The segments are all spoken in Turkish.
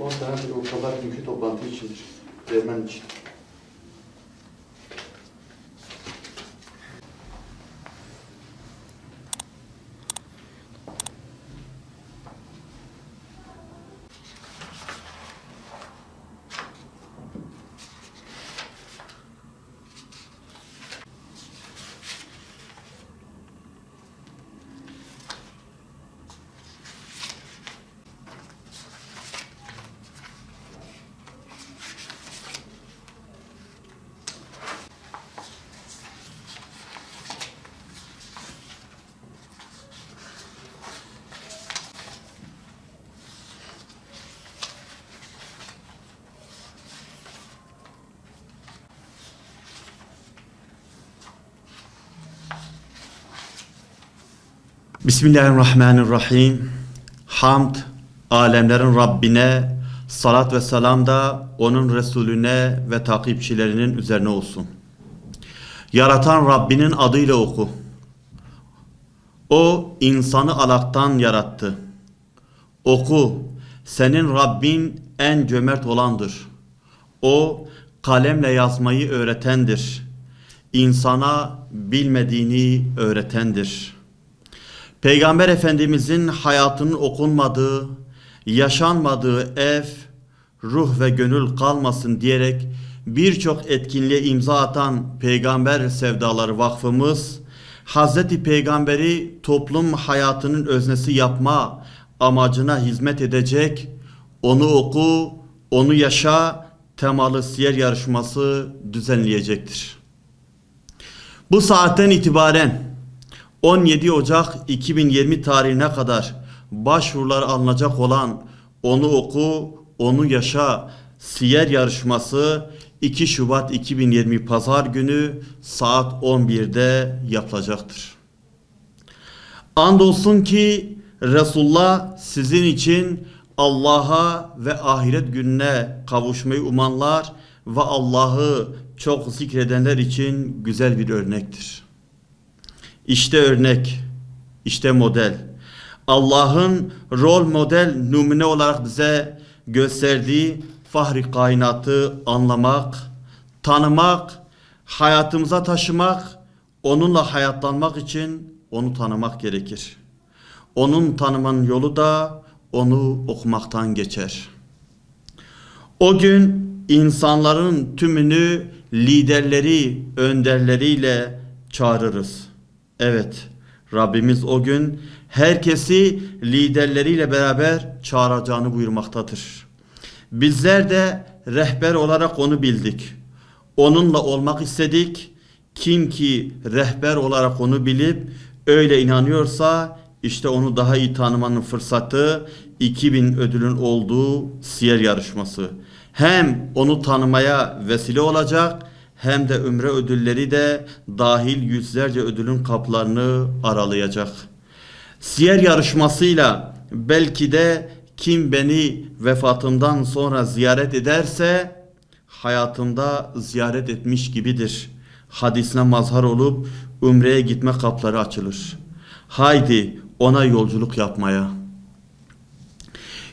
10 tane bir o kadar günkü toplantı içindir. Değirmen için. Bismillahirrahmanirrahim. Hamd, alemlerin Rabbine, salat ve selam da onun Resulüne ve takipçilerinin üzerine olsun. Yaratan Rabbinin adıyla oku. O insanı alaktan yarattı. Oku, senin Rabbin en cömert olandır. O kalemle yazmayı öğretendir. İnsana bilmediğini öğretendir. Peygamber Efendimizin hayatının okunmadığı, yaşanmadığı ev, ruh ve gönül kalmasın diyerek birçok etkinliğe imza atan Peygamber Sevdaları Vakfımız, Hazreti Peygamber'i toplum hayatının öznesi yapma amacına hizmet edecek, onu oku, onu yaşa temalı siyer yarışması düzenleyecektir. Bu saatten itibaren 17 Ocak 2020 tarihine kadar başvurular alınacak olan Onu Oku, Onu Yaşa siyer yarışması 2 Şubat 2020 Pazar günü saat 11'de yapılacaktır. Andolsun ki Resulullah sizin için Allah'a ve ahiret gününe kavuşmayı umanlar ve Allah'ı çok zikredenler için güzel bir örnektir. İşte örnek, işte model. Allah'ın rol model numune olarak bize gösterdiği fahri kainatı anlamak, tanımak, hayatımıza taşımak, onunla hayatlanmak için onu tanımak gerekir. Onun tanımanın yolu da onu okumaktan geçer. O gün insanların tümünü liderleri, önderleriyle çağırırız. Evet, Rabbimiz o gün herkesi liderleriyle beraber çağıracağını buyurmaktadır. Bizler de rehber olarak onu bildik. Onunla olmak istedik. Kim ki rehber olarak onu bilip öyle inanıyorsa işte onu daha iyi tanımanın fırsatı 2000 ödülün olduğu siyer yarışması. Hem onu tanımaya vesile olacak hem de ümre ödülleri de dahil yüzlerce ödülün kapılarını aralayacak. Siyer yarışmasıyla belki de kim beni vefatımdan sonra ziyaret ederse hayatımda ziyaret etmiş gibidir hadisine mazhar olup ümreye gitme kapıları açılır. Haydi ona yolculuk yapmaya.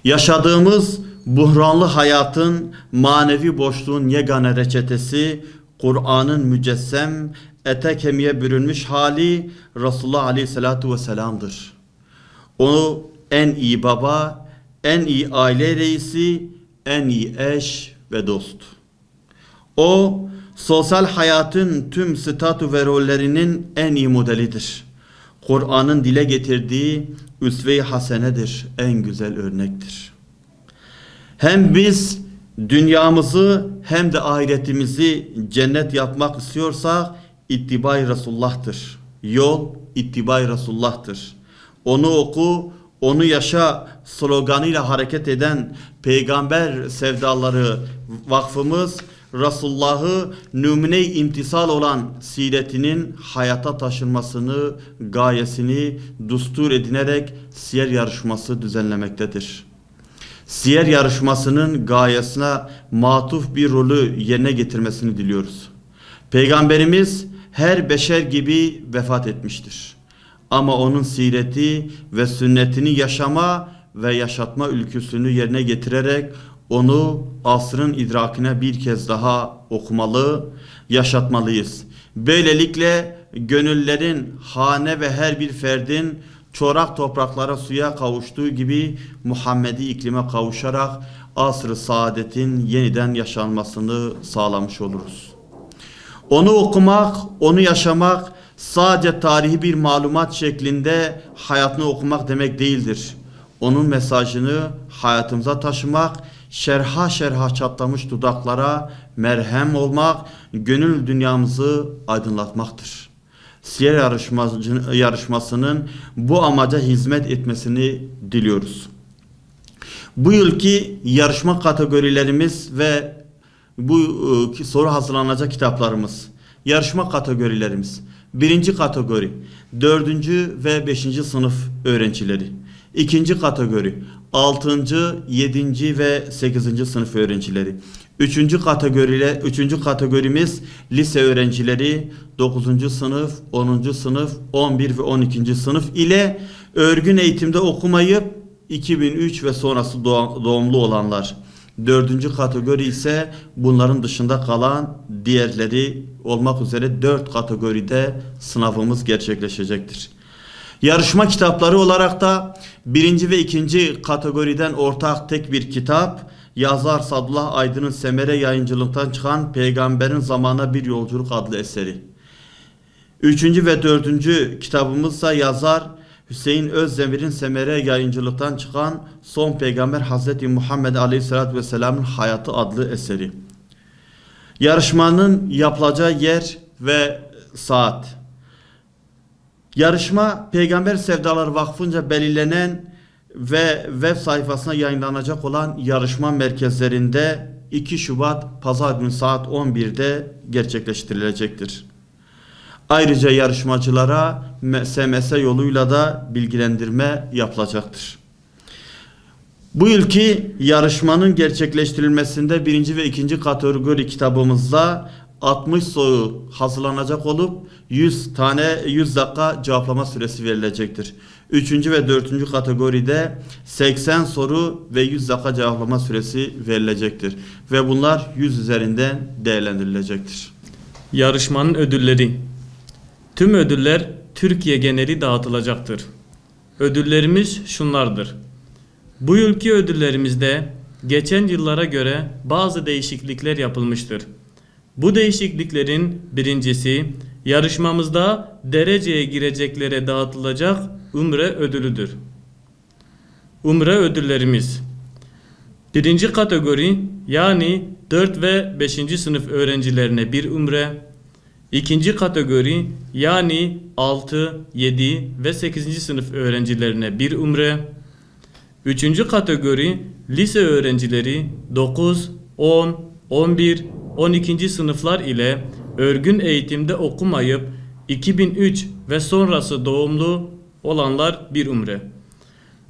Yaşadığımız buhranlı hayatın manevi boşluğun yegane reçetesi Kur'an'ın mücessem, ete kemiğe bürünmüş hali Resulullah Aleyhisselatü Vesselam'dır. O en iyi baba, en iyi aile reisi, en iyi eş ve dost. O sosyal hayatın tüm statü ve rollerinin en iyi modelidir. Kur'an'ın dile getirdiği üsve-i hasenedir, en güzel örnektir. Hem biz dünyamızı hem de ahiretimizi cennet yapmak istiyorsak ittiba-i Resulullah'tır. Yol ittiba-i Resulullah'tır. Onu oku, onu yaşa sloganıyla hareket eden Peygamber Sevdaları Vakfımız Resulullah'ı numune-i imtisal olan siretinin hayata taşınmasını, gayesini düstur edinerek siyer yarışması düzenlemektedir. Siyer yarışmasının gayesine matuf bir rolü yerine getirmesini diliyoruz. Peygamberimiz her beşer gibi vefat etmiştir. Ama onun sireti ve sünnetini yaşama ve yaşatma ülküsünü yerine getirerek onu asrın idrakine bir kez daha okumalı, yaşatmalıyız. Böylelikle gönüllerin, hane ve her bir ferdin çorak topraklara, suya kavuştuğu gibi Muhammedi iklime kavuşarak asr-ı saadetin yeniden yaşanmasını sağlamış oluruz. Onu okumak, onu yaşamak sadece tarihi bir malumat şeklinde hayatını okumak demek değildir. Onun mesajını hayatımıza taşımak, şerha şerha çatlamış dudaklara merhem olmak, gönül dünyamızı aydınlatmaktır. Siyer yarışmasının bu amaca hizmet etmesini diliyoruz. Bu yılki yarışma kategorilerimiz ve bu soru hazırlanacak kitaplarımız, yarışma kategorilerimiz: birinci kategori 4. ve 5. sınıf öğrencileri, ikinci kategori 6. 7. ve 8. sınıf öğrencileri, üçüncü kategorimiz lise öğrencileri, 9. sınıf, 10. sınıf, 11 ve 12. sınıf ile örgün eğitimde okumayıp 2003 ve sonrası doğumlu olanlar. 4. kategori ise bunların dışında kalan diğerleri olmak üzere 4 kategoride sınavımız gerçekleşecektir. Yarışma kitapları olarak da 1. ve 2. kategoriden ortak tek bir kitap, yazar Sadullah Aydın'ın Semere Yayıncılık'tan çıkan Peygamberin Zamana Bir Yolculuk adlı eseri. 3. ve 4. kitabımızsa yazar Hüseyin Özdemir'in Semere Yayıncılık'tan çıkan Son Peygamber Hazreti Muhammed Aleyhisselatü Vesselam'ın Hayatı adlı eseri. Yarışmanın yapılacağı yer ve saat. Yarışma Peygamber Sevdaları Vakfı'nca belirlenen ve web sayfasına yayınlanacak olan yarışma merkezlerinde 2 Şubat Pazar günü saat 11'de gerçekleştirilecektir. Ayrıca yarışmacılara SMS yoluyla da bilgilendirme yapılacaktır. Bu yılki yarışmanın gerçekleştirilmesinde 1. ve 2. kategori kitabımızda 60 soru hazırlanacak olup 100 dakika cevaplama süresi verilecektir. 3. ve 4. kategoride 80 soru ve 100 dakika cevaplama süresi verilecektir. Ve bunlar 100 üzerinden değerlendirilecektir. Yarışmanın ödülleri. Tüm ödüller Türkiye geneli dağıtılacaktır. Ödüllerimiz şunlardır. Bu yılki ödüllerimizde geçen yıllara göre bazı değişiklikler yapılmıştır. Bu değişikliklerin birincisi, yarışmamızda dereceye gireceklere dağıtılacak Umre ödülüdür. Umre ödüllerimiz: 1. kategori yani 4 ve 5. sınıf öğrencilerine bir umre, 2. kategori yani 6, 7 ve 8. sınıf öğrencilerine bir umre, 3. kategori lise öğrencileri 9, 10, 11, 12. sınıflar ile örgün eğitimde okumayıp 2003 ve sonrası doğumlu olanlar bir umre.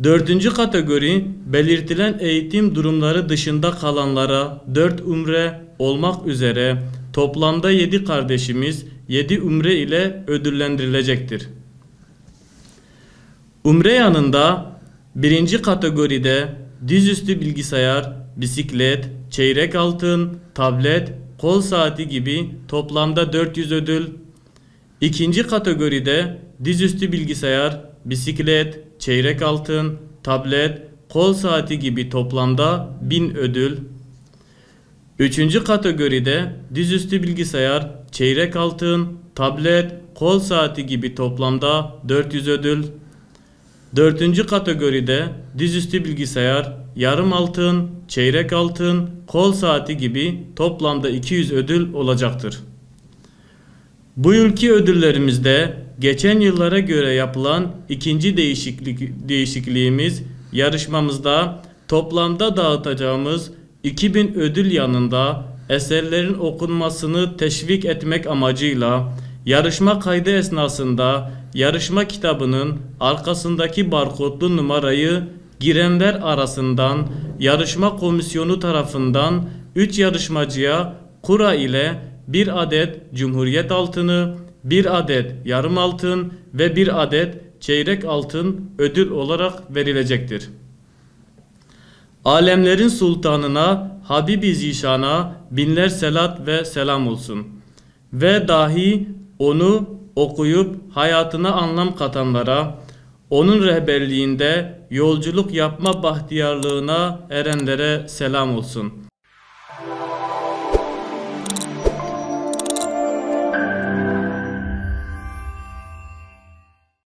4. kategori belirtilen eğitim durumları dışında kalanlara 4 umre olmak üzere toplamda 7 kardeşimiz 7 umre ile ödüllendirilecektir. Umre yanında 1. kategoride dizüstü bilgisayar, bisiklet, çeyrek altın, tablet, kol saati gibi toplamda 400 ödül, 2. kategoride dizüstü bilgisayar, bisiklet, çeyrek altın, tablet, kol saati gibi toplamda 1000 ödül, 3. kategoride dizüstü bilgisayar, çeyrek altın, tablet, kol saati gibi toplamda 400 ödül, 4. kategoride dizüstü bilgisayar, yarım altın, çeyrek altın, kol saati gibi toplamda 200 ödül olacaktır. Bu yılki ödüllerimizde geçen yıllara göre yapılan ikinci değişikliğimiz, yarışmamızda toplamda dağıtacağımız 2000 ödül yanında eserlerin okunmasını teşvik etmek amacıyla yarışma kaydı esnasında yarışma kitabının arkasındaki barkodlu numarayı girenler arasından yarışma komisyonu tarafından 3 yarışmacıya kura ile 1 adet Cumhuriyet altını, 1 adet yarım altın ve 1 adet çeyrek altın ödül olarak verilecektir. Alemlerin sultanına Habibi Zişan'a binler selat ve selam olsun. Ve dahi onu okuyup hayatına anlam katanlara, onun rehberliğinde yolculuk yapma bahtiyarlığına erenlere selam olsun.